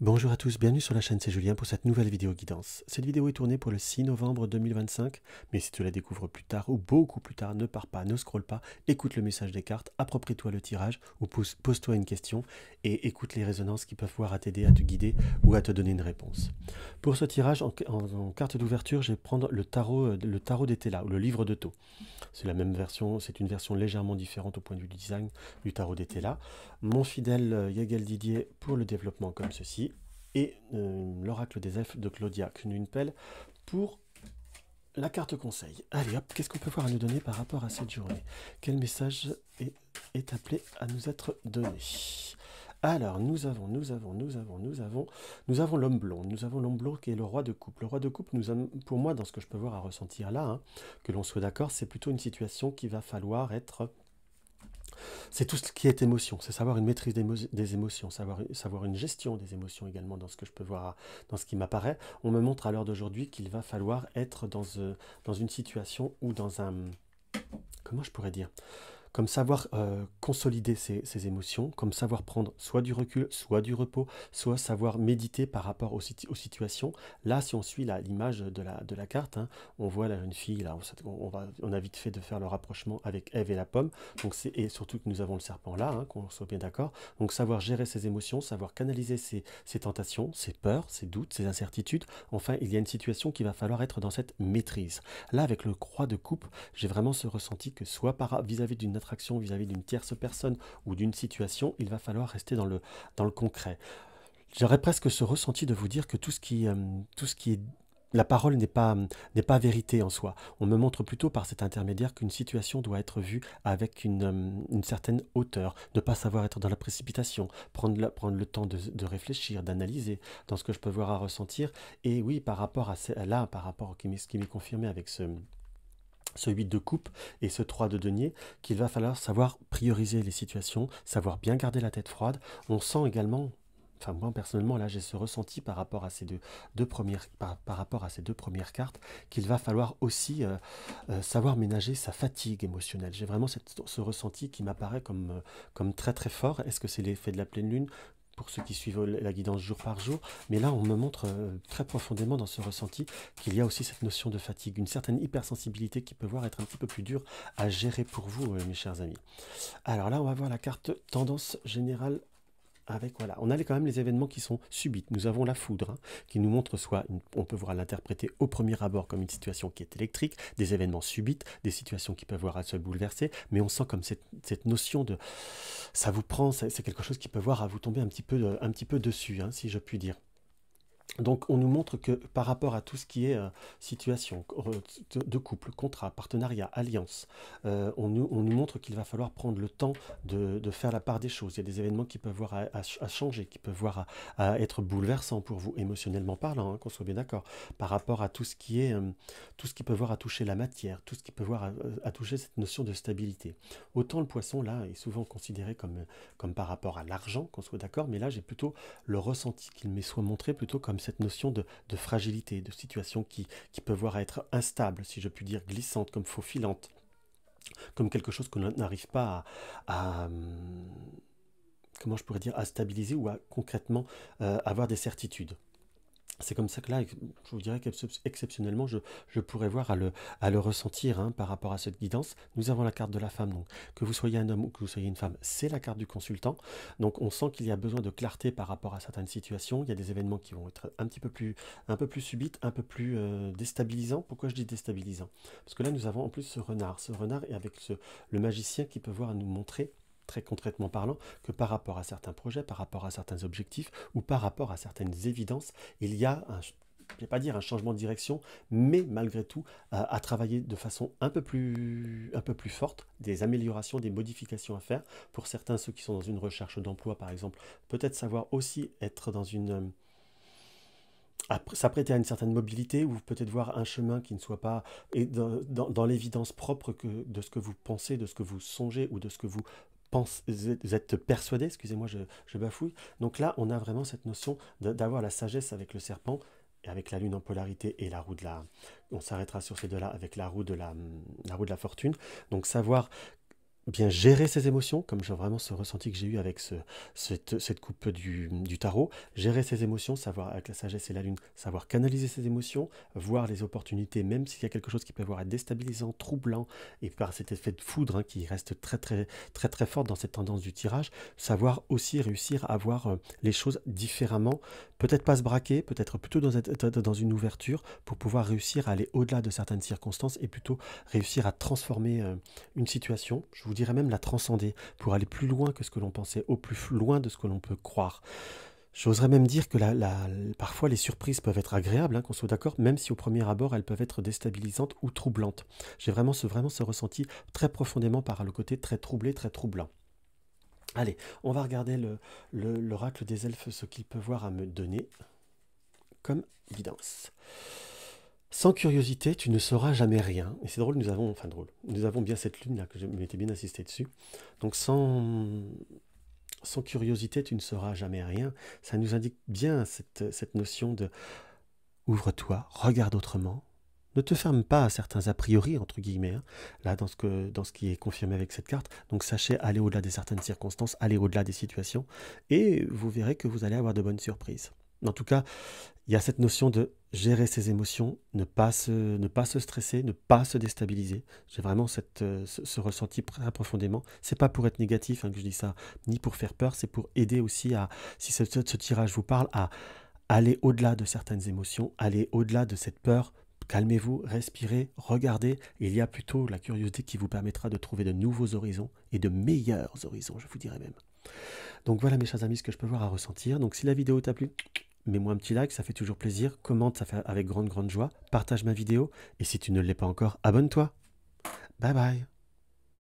Bonjour à tous, bienvenue sur la chaîne, c'est Julien pour cette nouvelle vidéo guidance. Cette vidéo est tournée pour le 6 novembre 2025, mais si tu la découvres plus tard ou beaucoup plus tard, ne pars pas, ne scrolle pas, écoute le message des cartes, approprie-toi le tirage ou pose-toi une question et écoute les résonances qui peuvent voir à t'aider à te guider ou à te donner une réponse. Pour ce tirage, en carte d'ouverture, je vais prendre le tarot des Télas ou le livre de Taux. C'est la même version, c'est une version légèrement différente au point de vue du design du tarot des Télas. Mon fidèle Yagel Didier pour le développement comme ceci. Et l'oracle des elfes de Claudia Knunpel pour la carte conseil. Allez hop, qu'est-ce qu'on peut voir à nous donner par rapport à cette journée? Quel message est appelé à nous être donné? Alors, nous avons l'homme blond. Nous avons l'homme blond qui est le roi de coupe. Le roi de coupe, pour moi, dans ce que je peux voir à ressentir là, hein, que l'on soit d'accord, c'est plutôt une situation qui va falloir être... C'est tout ce qui est émotion, c'est savoir une maîtrise des émotions, savoir une gestion des émotions également dans ce que je peux voir, dans ce qui m'apparaît. On me montre à l'heure d'aujourd'hui qu'il va falloir être dans une situation ou dans un... Comment je pourrais dire? Comme savoir consolider ses émotions, comme savoir prendre soit du recul, soit du repos, soit savoir méditer par rapport aux situations. Là, si on suit l'image de la carte, hein, on voit là une fille, là, on a vite fait de faire le rapprochement avec Ève et la pomme, donc et surtout que nous avons le serpent là, hein, qu'on soit bien d'accord. Donc savoir gérer ses émotions, savoir canaliser ses tentations, ses peurs, ses doutes, ses incertitudes. Enfin, il y a une situation qui va falloir être dans cette maîtrise. Là, avec le croix de coupe, j'ai vraiment ce ressenti que soit vis-à-vis d'une attraction, vis-à-vis d'une tierce personne ou d'une situation, il va falloir rester dans le concret. J'aurais presque ce ressenti de vous dire que tout ce qui est la parole n'est pas vérité en soi. On me montre plutôt par cet intermédiaire qu'une situation doit être vue avec une certaine hauteur, ne pas savoir être dans la précipitation, prendre le temps de réfléchir, d'analyser dans ce que je peux voir à ressentir. Et oui, par rapport à là, par rapport à ce qui m'est confirmé avec ce 8 de coupe et ce 3 de denier, qu'il va falloir savoir prioriser les situations, savoir bien garder la tête froide. On sent également, enfin moi personnellement là j'ai ce ressenti par rapport à ces deux premières, par rapport à ces deux premières cartes, qu'il va falloir aussi savoir ménager sa fatigue émotionnelle. J'ai vraiment ce ressenti qui m'apparaît comme très très fort. Est-ce que c'est l'effet de la pleine lune pour ceux qui suivent la guidance jour par jour, mais là on me montre très profondément dans ce ressenti qu'il y a aussi cette notion de fatigue, une certaine hypersensibilité qui peut voir être un petit peu plus dure à gérer pour vous, mes chers amis. Alors là, on va voir la carte tendance générale avec, voilà, on a quand même les événements qui sont subites. Nous avons la foudre, hein, qui nous montre soit, on peut voir l'interpréter au premier abord comme une situation qui est électrique, des événements subites, des situations qui peuvent voir à se bouleverser, mais on sent comme cette notion de, ça vous prend, c'est quelque chose qui peut voir à vous tomber un petit peu dessus, hein, si je puis dire. Donc on nous montre que par rapport à tout ce qui est situation de couple, contrat, partenariat, alliance, on nous montre qu'il va falloir prendre le temps de faire la part des choses. Il y a des événements qui peuvent voir à changer, qui peuvent voir à être bouleversants pour vous, émotionnellement parlant, hein, qu'on soit bien d'accord, par rapport à tout ce qui est, tout ce qui peut voir à toucher la matière, tout ce qui peut voir à toucher cette notion de stabilité. Autant le poisson, là, est souvent considéré comme par rapport à l'argent, qu'on soit d'accord, mais là j'ai plutôt le ressenti qu'il m'est soit montré plutôt comme cette notion de fragilité, de situation qui peut voir à être instable, si je puis dire, glissante, comme faufilante, comme quelque chose qu'on n'arrive pas comment je pourrais dire, à stabiliser ou à concrètement avoir des certitudes. C'est comme ça que là, je vous dirais qu'exceptionnellement, je pourrais voir à le ressentir, hein, par rapport à cette guidance. Nous avons la carte de la femme, donc que vous soyez un homme ou que vous soyez une femme, c'est la carte du consultant. Donc on sent qu'il y a besoin de clarté par rapport à certaines situations. Il y a des événements qui vont être un peu plus subites, un peu plus déstabilisants. Pourquoi je dis déstabilisants? Parce que là, nous avons en plus ce renard. Ce renard et avec le magicien qui peut voir à nous montrer très concrètement parlant, que par rapport à certains projets, par rapport à certains objectifs ou par rapport à certaines évidences, il y a je ne vais pas dire un changement de direction, mais malgré tout, à travailler de façon un peu plus forte, des améliorations, des modifications à faire. Pour certains, ceux qui sont dans une recherche d'emploi, par exemple, peut-être savoir aussi être dans une... s'apprêter à une certaine mobilité ou peut-être voir un chemin qui ne soit pas dans l'évidence propre de ce que vous pensez, de ce que vous songez ou de ce que vous vous êtes persuadé, excusez-moi, je bafouille. Donc là, on a vraiment cette notion d'avoir la sagesse avec le serpent et avec la lune en polarité et la roue de la... On s'arrêtera sur ces deux-là avec la roue de la fortune. Donc savoir bien gérer ses émotions, comme j'ai vraiment ce ressenti que j'ai eu avec cette coupe du tarot, gérer ses émotions, savoir avec la sagesse et la lune, savoir canaliser ses émotions, voir les opportunités, même s'il y a quelque chose qui peut avoir être déstabilisant, troublant, et par cet effet de foudre hein, qui reste très fort dans cette tendance du tirage, savoir aussi réussir à voir les choses différemment, peut-être pas se braquer, peut-être plutôt dans une ouverture pour pouvoir réussir à aller au-delà de certaines circonstances et plutôt réussir à transformer une situation, je vous dirais même la transcender, pour aller plus loin que ce que l'on pensait, au plus loin de ce que l'on peut croire. J'oserais même dire que parfois les surprises peuvent être agréables, hein, qu'on soit d'accord, même si au premier abord elles peuvent être déstabilisantes ou troublantes. J'ai vraiment ce ressenti très profondément par le côté très troublé, très troublant. Allez, on va regarder l'oracle des elfes, ce qu'il peut voir à me donner comme évidence. Sans curiosité, tu ne sauras jamais rien. Et c'est drôle, nous avons bien cette lune là que je m'étais bien insisté dessus. Donc sans curiosité, tu ne sauras jamais rien. Ça nous indique bien cette notion de ouvre-toi, regarde autrement. Ne te ferme pas à certains a priori, entre guillemets, hein, là dans ce qui est confirmé avec cette carte. Donc sachez aller au-delà de certaines circonstances, aller au-delà des situations, et vous verrez que vous allez avoir de bonnes surprises. En tout cas, il y a cette notion de gérer ses émotions, ne pas se stresser, ne pas se déstabiliser. J'ai vraiment ce ressenti très profondément. C'est pas pour être négatif hein, que je dis ça, ni pour faire peur, c'est pour aider aussi à, si ce tirage vous parle, à aller au-delà de certaines émotions, aller au-delà de cette peur. Calmez-vous, respirez, regardez. Il y a plutôt la curiosité qui vous permettra de trouver de nouveaux horizons et de meilleurs horizons, je vous dirais même. Donc voilà mes chers amis ce que je peux voir à ressentir. Donc si la vidéo t'a plu, mets-moi un petit like, ça fait toujours plaisir. Commente, ça fait avec grande joie. Partage ma vidéo. Et si tu ne l'es pas encore, abonne-toi. Bye bye.